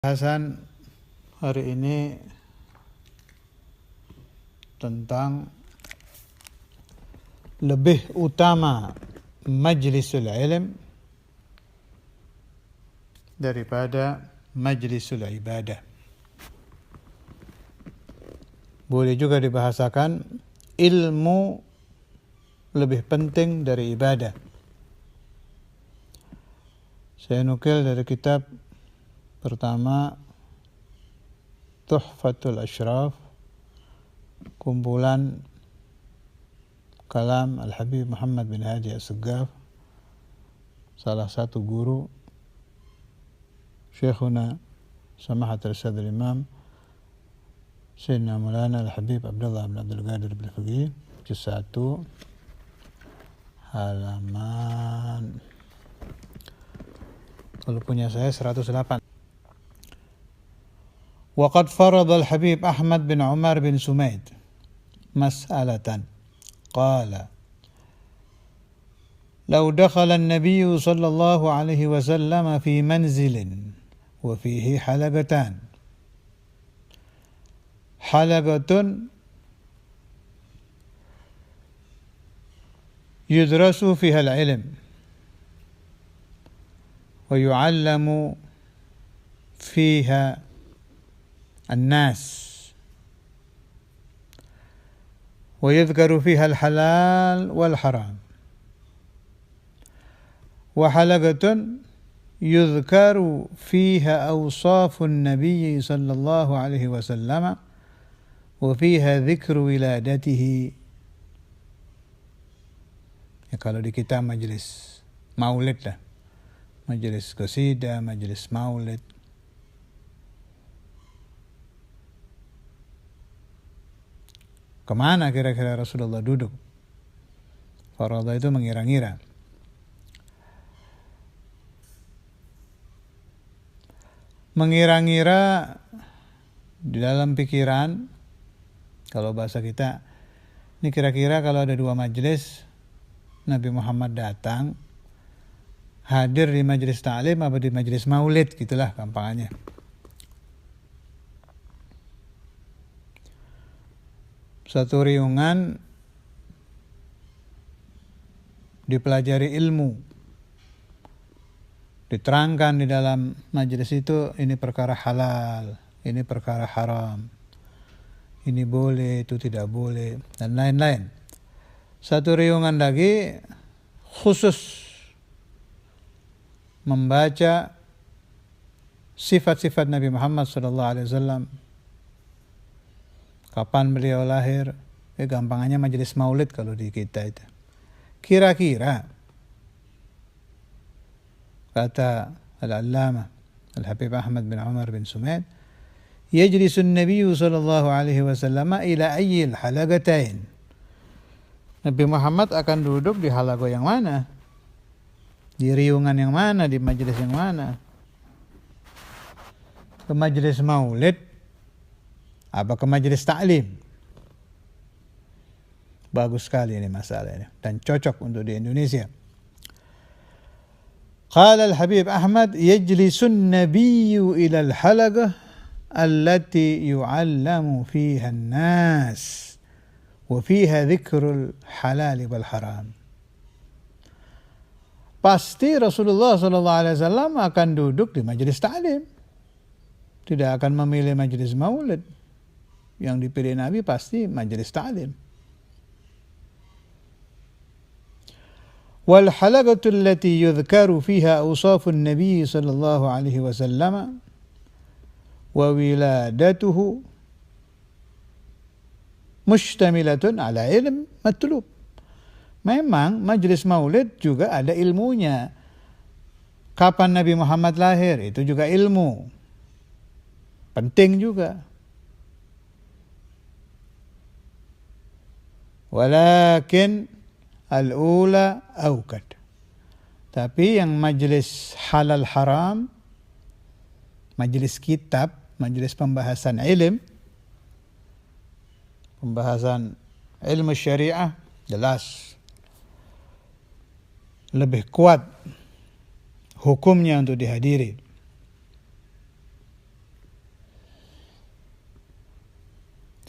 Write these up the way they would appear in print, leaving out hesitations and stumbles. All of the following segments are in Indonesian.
Bahasan hari ini tentang lebih utama majlisul ilm daripada majlisul ibadah. Boleh juga dibahasakan ilmu lebih penting dari ibadah. Saya nukil dari kitab pertama, Tuhfatul Ashraf, kumpulan kalam Al-Habib Muhammad bin Hadi As-Saggaf, salah satu guru Syekhuna Samahat Al-Sadr Imam Sayyidina Maulana Al-Habib Abdullah bin Abdul Qadir bin Faqih, juz 1, halaman, kalau punya saya 108. وقد فرض الحبيب أحمد بن عمر بن سميد مسألة قال: لو دخل النبي صلى الله عليه وسلم في منزل وفيه حلقتان، حلقة يدرس فيها العلم ويعلم فيها الناس ويذكر فيها الحلال والحرام، وحلقة يذكر فيها أوصاف النبي صلى الله عليه وسلم وفيها ذكر ولادته. Ya, kalau di kita majelis maulid lah, majelis qasidah, majelis maulid. Kemana kira-kira Rasulullah duduk? Farada itu mengira-ngira. Mengira-ngira di dalam pikiran, kalau bahasa kita, ini kira-kira kalau ada dua majelis, Nabi Muhammad datang, hadir di majelis ta'lim apa di majelis maulid, gitulah gampangannya. Satu riungan dipelajari ilmu, diterangkan di dalam majelis itu, ini perkara halal, ini perkara haram, ini boleh, itu tidak boleh, dan lain-lain. Satu riungan lagi khusus membaca sifat-sifat Nabi Muhammad SAW. Kapan beliau lahir? Gampangannya majelis maulid kalau di kita itu. Kira-kira, kata Al-Allamah Al-Habib Ahmad bin Umar bin Sumaid, yajlisun Nabiyyu sallallahu alaihi wasallam ila ayyil halaqatain. Nabi Muhammad akan duduk di halago yang mana? Di riungan yang mana? Di majelis yang mana? Ke majelis maulid apa ke majelis ta'lim? Bagus sekali ini masalah ini dan cocok untuk di Indonesia. Qala al-Habib Ahmad, yajlisun nabiyyu ila al-halaqah allati yu'allamu fiha an-nas wa fiha dhikrul halal wal haram. Pasti Rasulullah SAW akan duduk di majelis ta'lim, tidak akan memilih majelis maulid. Yang dipilih Nabi pasti majelis ta'lim. Wal halaqatu allati yudhkaru fiha awsafun nabiy sallallahu alaihi wasallam wa wiladatuhu mushtamilatun ala ilm matlub. Memang majelis maulid juga ada ilmunya. Kapan Nabi Muhammad lahir, itu juga ilmu. Penting juga. Walakin al-ula awqad. Tapi yang majelis halal haram, majelis kitab, majelis pembahasan ilm, pembahasan ilmu syariah, jelas lebih kuat hukumnya untuk dihadiri.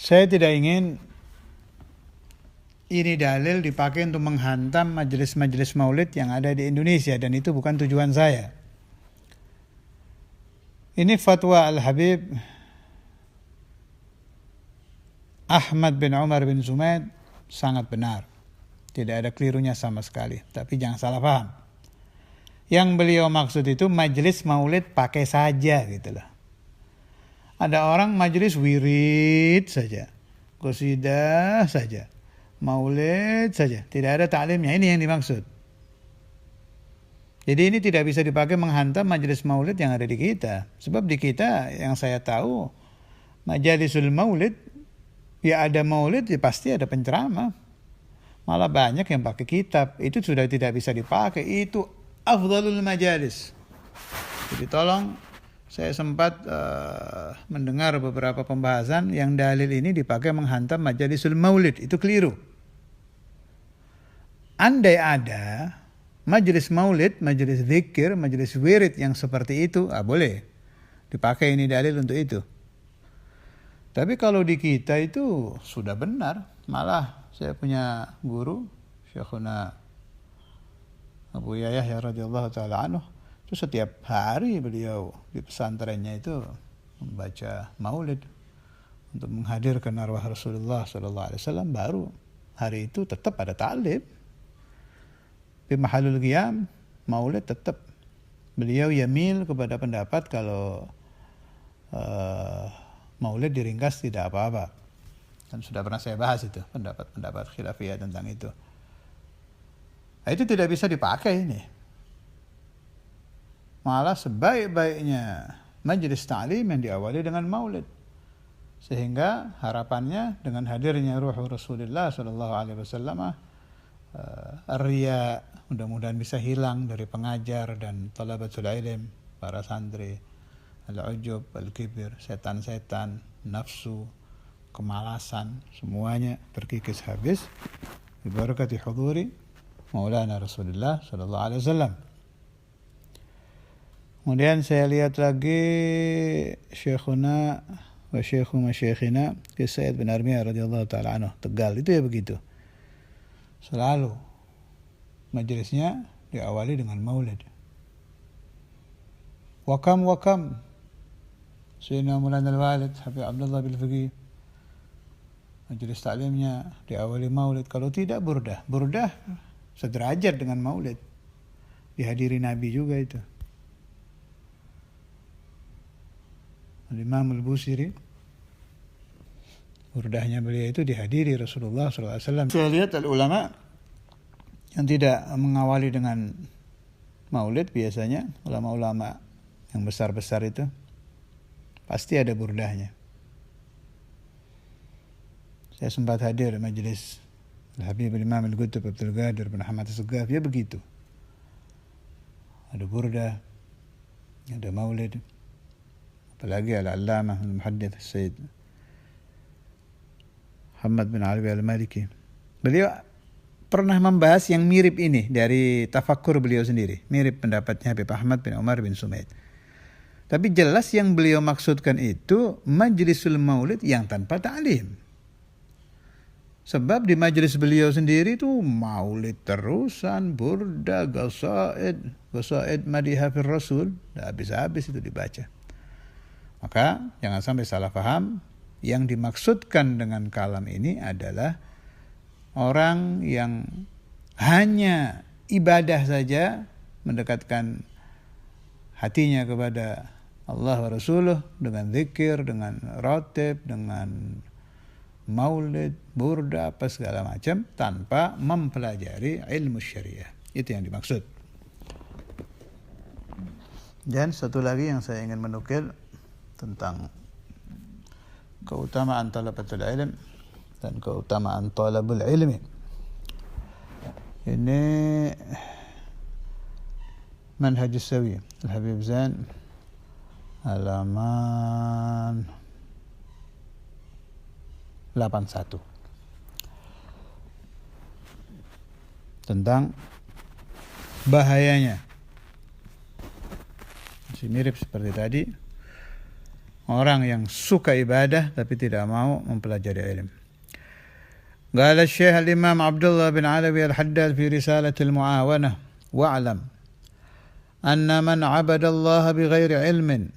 Saya tidak ingin ini dalil dipakai untuk menghantam majelis-majelis maulid yang ada di Indonesia, dan itu bukan tujuan saya. Ini fatwa Al-Habib Ahmad bin Umar bin Zumaid sangat benar. Tidak ada kelirunya sama sekali. Tapi jangan salah paham. Yang beliau maksud itu majelis maulid pakai saja gitu loh. Ada orang majelis wirid saja, qasidah saja, maulid saja, tidak ada taklimnya. Ini yang dimaksud. Jadi ini tidak bisa dipakai menghantam majelis maulid yang ada di kita. Sebab di kita yang saya tahu majalisul maulid, ya ada maulid ya pasti ada penceramah. Malah banyak yang pakai kitab. Itu sudah tidak bisa dipakai. Itu afdhalul majalis. Jadi tolong, saya sempat mendengar beberapa pembahasan yang dalil ini dipakai menghantam majalisul maulid. Itu keliru. Andai ada majelis maulid, majelis zikir, majelis wirid yang seperti itu, boleh dipakai ini dalil untuk itu. Tapi kalau di kita itu sudah benar. Malah saya punya guru Syekhuna Abu Yahya radhiyallahu taala anhu, itu setiap hari beliau di pesantrennya itu membaca maulid untuk menghadirkan arwah Rasulullah sallallahu alaihi wasallam. Baru hari itu tetap ada taklim. Di mahalul qiyam maulid tetap. Beliau yamil kepada pendapat kalau maulid diringkas tidak apa-apa. Dan sudah pernah saya bahas itu, pendapat-pendapat khilafiyah tentang itu. Nah, itu tidak bisa dipakai ini. Malah sebaik-baiknya majelis ta'lim yang diawali dengan maulid. Sehingga harapannya dengan hadirnya ruh Rasulullah sallallahu alaihi wasallam, riya mudah-mudahan bisa hilang dari pengajar dan talabatul ilm, para santri. Al-ujub, al-kibir, setan-setan, nafsu, kemalasan, semuanya terkikis habis bibarakati huduri Maulana Rasulullah sallallahu alaihi wasallam. Kemudian saya lihat lagi Syekhuna wa Syekhu Masyekhina Sayyid bin Armiyah radhiyallahu taala anhu, Tegal itu ya begitu. Selalu majelisnya diawali dengan maulid. Wakam Sayyidina Maulana Al-Walid Habib Abdullah bin Faqih, majelis taklimnya diawali maulid. Kalau tidak burdah sederajat dengan maulid. Dihadiri Nabi juga itu. Imam Al-Busiri, burdahnya beliau itu dihadiri Rasulullah SAW. Saya lihat ulama yang tidak mengawali dengan maulid, biasanya ulama-ulama yang besar-besar itu pasti ada burdahnya. Saya sempat hadir majelis Al-Habib Imam Al-Qutb Abdul Qadir bin Ahmad As-Saqqaf, ya begitu. Ada burdah, ada maulid. Apalagi Al-Allamah Al-Muhaddits Sayyid Muhammad bin Arabi Al-Maliki. Beliau pernah membahas yang mirip ini dari tafakkur beliau sendiri. Mirip pendapatnya Habib Ahmad bin Umar bin Zumaid. Tapi jelas yang beliau maksudkan itu majlisul maulid yang tanpa ta'lim. Sebab di majelis beliau sendiri itu maulid terusan, burda, qasaid madihah fir rasul, tidak habis-habis itu dibaca. Maka jangan sampai salah paham, yang dimaksudkan dengan kalam ini adalah orang yang hanya ibadah saja, mendekatkan hatinya kepada Allah wa Rasuluh dengan zikir, dengan ratib, dengan maulid, burda, apa segala macam, tanpa mempelajari ilmu syariah. Itu yang dimaksud. Dan satu lagi yang saya ingin menukil tentang keutamaan talabatul ilm dan keutamaan talabul ilmi. Ini Manhajus Sawi Al-Habib Zain halaman 81 tentang bahayanya. Masih mirip seperti tadi. orang yang suka ibadah tapi tidak mau mempelajari ilmu. قال الشيخ الإمام عبد الله بن علوي الحداد في رسالة المعاونة واعلم أن من عبد الله بغير علم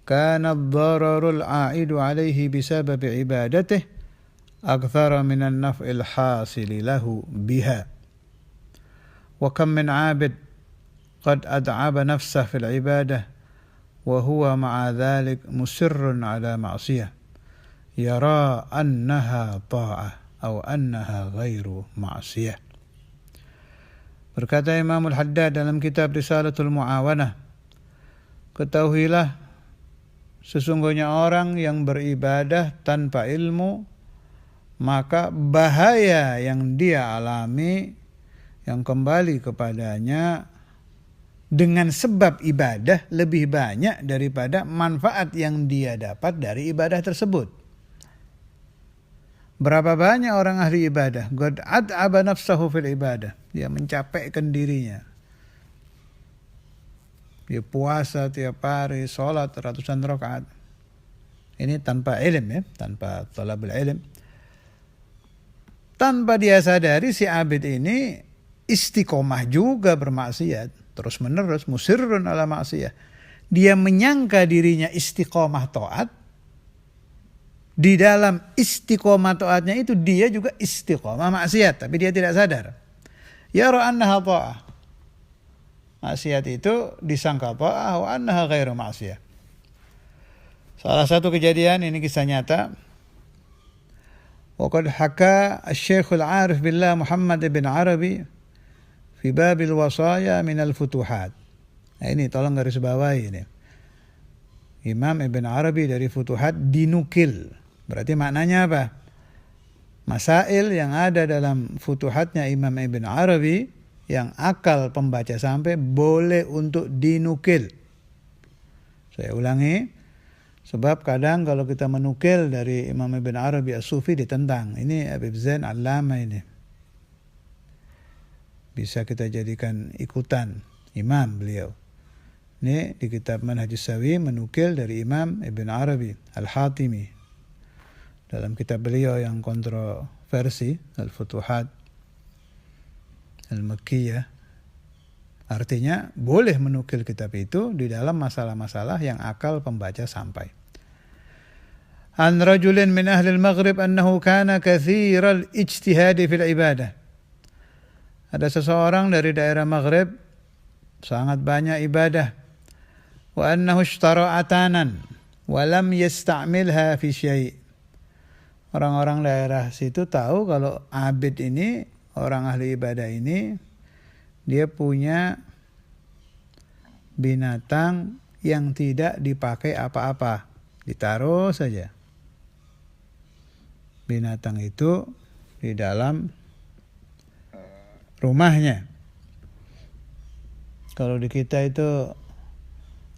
كان الضرر العائد عليه بسبب عبادته أكثر من النفع الحاصل له بها وكم من عابد قد أتعب نفسه في العبادة وهو مع ذلك مصر على معصية يرى أنها طاعة أو أنها غير معصية. Berkata Imam Al-Haddad dalam kitab Risalatul Mu'awanah, ketahuilah sesungguhnya orang yang beribadah tanpa ilmu, maka bahaya yang dia alami yang kembali kepadanya dengan sebab ibadah lebih banyak daripada manfaat yang dia dapat dari ibadah tersebut. Berapa banyak orang ahli ibadah, qad at'aba nafsahu fil ibadah, dia mencapekkan dirinya. Dia puasa tiap hari, sholat ratusan rakaat. Ini tanpa ilm, ya, tanpa talabul ilm. Tanpa dia sadari si abid ini istiqomah juga bermaksiat, terus menerus musirrun ala maksiyah. Dia menyangka dirinya istiqomah taat. Di dalam istiqomah taatnya itu dia juga istiqomah maksiat, tapi dia tidak sadar. Yara annaha ta'ah. Maksiat itu disangka ta'ah wa annaha ghairu maksiyah. Salah satu kejadian, ini kisah nyata. Waqad haka Asy-Syaikh Al-Arif Billah Muhammad bin Arabi fi babil wasaya minal futuhat. Nah, ini tolong garis bawahi ini. Imam Ibn Arabi dari Futuhat dinukil. Berarti maknanya apa? Masail yang ada dalam Futuhatnya Imam Ibn Arabi yang akal pembaca sampai boleh untuk dinukil. Saya ulangi, sebab kadang kalau kita menukil dari Imam Ibn Arabi As-Sufi ditentang. Ini Habib Zain Allama ini. Bisa kita jadikan ikutan imam beliau. Ini di kitab Manhajus Sawi menukil dari Imam Ibn Arabi Al-Hatimi. Dalam kitab beliau yang kontroversi, Al-Futuhat Al-Makkiyah, artinya boleh menukil kitab itu di dalam masalah-masalah yang akal pembaca sampai. An rajulin min ahli al-Maghrib annahu kana katsiral ijtihad fil ibadah. Ada seseorang dari daerah Maghrib sangat banyak ibadah. Wa annahu ishtara atanan wa lam yasta'milha fi syai'. Orang-orang daerah situ tahu kalau abid ini, orang ahli ibadah ini, dia punya binatang yang tidak dipakai apa-apa, ditaruh saja. Binatang itu di dalam rumahnya. Kalau di kita itu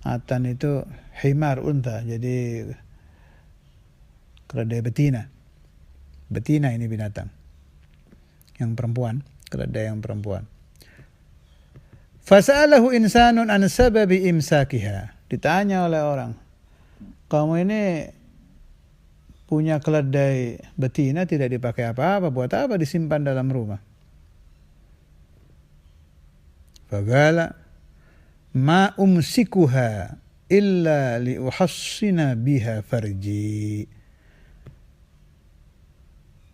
atan itu himar unta, jadi keledai betina. Betina ini binatang. Yang perempuan, keledai yang perempuan. Fasa'alahu insanun an sababi imsakiha. Ditanya oleh orang, kamu ini punya keledai betina tidak dipakai apa-apa, buat apa disimpan dalam rumah? Faqala ma umsikuha illa li uhassina biha farji.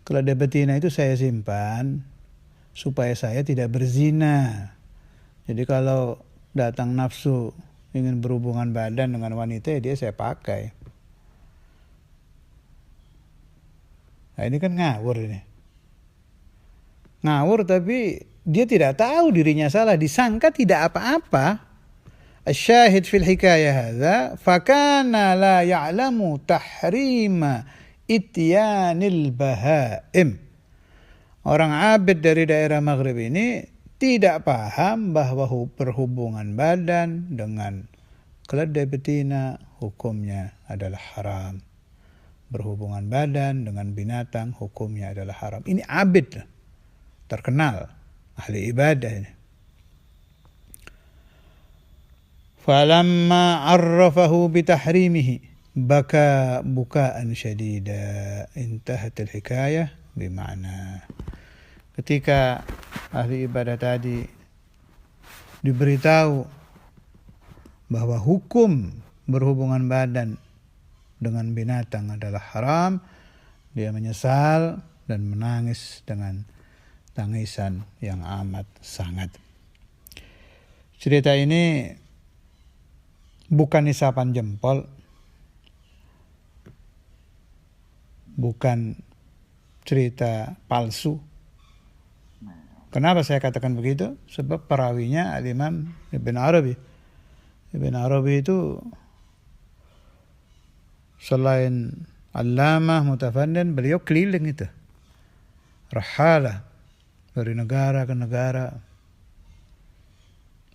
Keledai betina itu saya simpan supaya saya tidak berzina. Jadi kalau datang nafsu ingin berhubungan badan dengan wanita, dia saya pakai. Nah, ini kan ngawur ini. Ngawur tapi dia tidak tahu dirinya salah, disangka tidak apa-apa. Asy-syahid fil hikayah hadza fakana la ya'lamu tahrima ityanil bahaim. Orang abid dari daerah Maghrib ini tidak paham bahwa berhubungan badan dengan keledai betina hukumnya adalah haram. Berhubungan badan dengan binatang hukumnya adalah haram. Ini abid terkenal, ahli ibadah ini. Falamma arrafahu bitahrimihi, baka bukaan syadida, intahat al-hikayah bima'na. Ketika ahli ibadah tadi diberitahu bahwa hukum berhubungan badan dengan binatang adalah haram, dia menyesal dan menangis dengan tangisan yang amat sangat. Cerita ini bukan isapan jempol, bukan cerita palsu. Kenapa saya katakan begitu? Sebab perawinya Al-Imam Ibn Arabi. Ibn Arabi itu selain allamah mutafannin, beliau keliling itu. Rahala dari negara ke negara.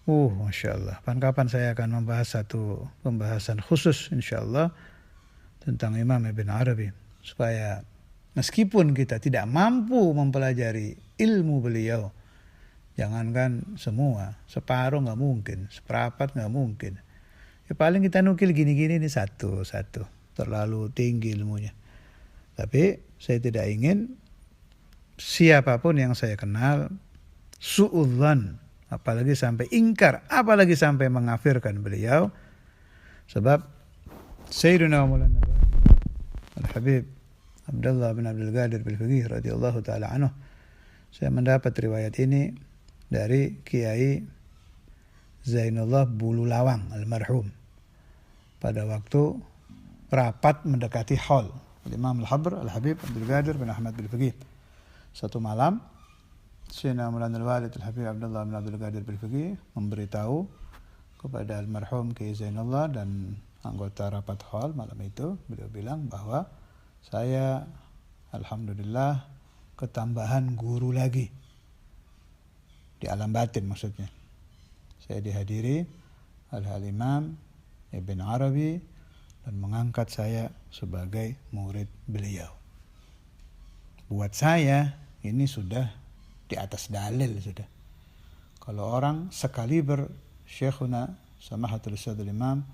Masya Allah. Kapan saya akan membahas satu pembahasan khusus insya-Allah tentang Imam Ibn Arabi. Supaya meskipun kita tidak mampu mempelajari ilmu beliau, jangankan semua, separuh nggak mungkin, seperempat nggak mungkin. Ya paling kita nukil gini-gini ini satu, terlalu tinggi ilmunya. Tapi saya tidak ingin siapapun yang saya kenal su'udzan, apalagi sampai ingkar, apalagi sampai mengafirkan beliau. Sebab Sayyidina Maulana Al-Habib Abdullah bin Abdul Qadir Bil-Faqih radhiyallahu taala anhu, saya mendapat riwayat ini dari Kiai Zainullah Bululawang almarhum pada waktu rapat mendekati haul Imam Al-Habr Al-Habib Abdul Qadir bin Ahmad Bil-Faqih. Satu malam Sayyidina Maulana Al-Walid Al-Habib Abdullah bin Abdul Qadir Bil-Faqih memberitahu kepada almarhum Kiai Zainullah dan anggota rapat haul malam itu, beliau bilang bahwa saya alhamdulillah ketambahan guru lagi di alam batin, maksudnya saya dihadiri oleh Al-Imam Ibn Arabi dan mengangkat saya sebagai murid beliau. Buat saya ini sudah di atas dalil sudah. Kalau orang sekaliber Syekhuna Samahatul Ustadzul Imam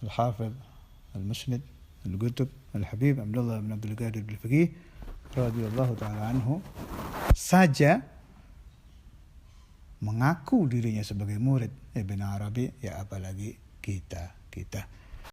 Al-Hafidh Al-Musnid Al-Qutb Al-Habib Abdullah bin Abdul Qadir Bil-Faqih radhiyallahu taala anhu saja mengaku dirinya sebagai murid Ibn Arabi, ya apalagi kita.